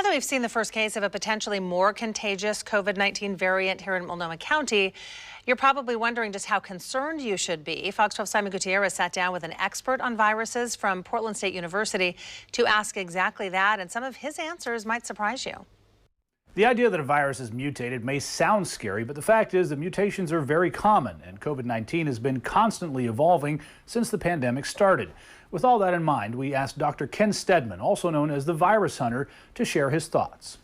that we've seen the first case of a potentially more contagious COVID-19 variant here in Multnomah County, you're probably wondering just how concerned you should be. Fox 12's Simon Gutierrez sat down with an expert on viruses from Portland State University to ask exactly that, and some of his answers might surprise you. The idea that a virus is mutated may sound scary, but the fact is that mutations are very common, and COVID-19 has been constantly evolving since the pandemic started. With all that in mind, we asked Dr. Ken Stedman, also known as the virus hunter, to share his thoughts.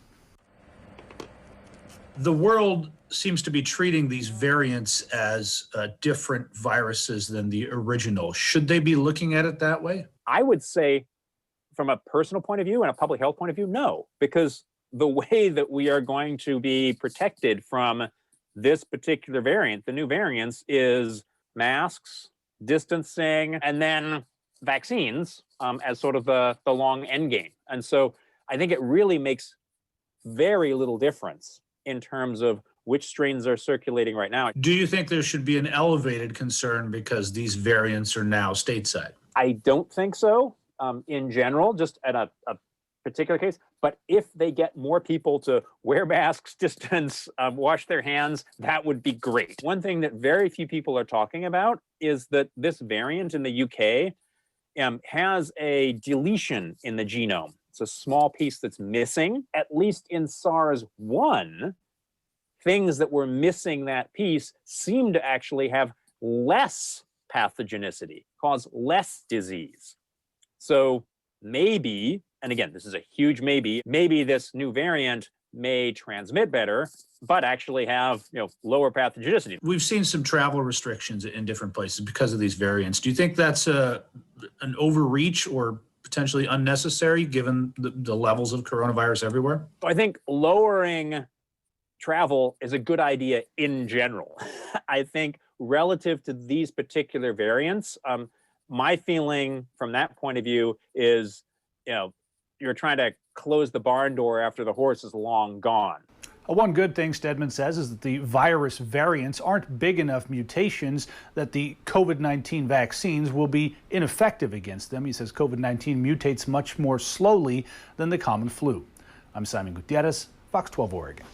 The world seems to be treating these variants as different viruses than the original. Should they be looking at it that way? I would say, from a personal point of view and a public health point of view, no, because the way that we are going to be protected from this particular variant, the new variants, is masks, distancing, and then vaccines as sort of the long end game. And so I think it really makes very little difference in terms of which strains are circulating right now. Do you think there should be an elevated concern because these variants are now stateside? I don't think so in general, just at a particular case. But if they get more people to wear masks, distance, wash their hands, that would be great. One thing that very few people are talking about is that this variant in the UK has a deletion in the genome. It's a small piece that's missing. At least in SARS-1, things that were missing that piece seem to actually have less pathogenicity, cause less disease. So maybe, and again, this is a huge maybe this new variant may transmit better, but actually have lower pathogenicity. We've seen some travel restrictions in different places because of these variants. Do you think that's an overreach or potentially unnecessary given the levels of coronavirus everywhere? I think lowering travel is a good idea in general. I think relative to these particular variants, my feeling from that point of view is, you're trying to close the barn door after the horse is long gone. One good thing Stedman says is that the virus variants aren't big enough mutations that the COVID-19 vaccines will be ineffective against them. He says COVID-19 mutates much more slowly than the common flu. I'm Simon Gutierrez, Fox 12 Oregon.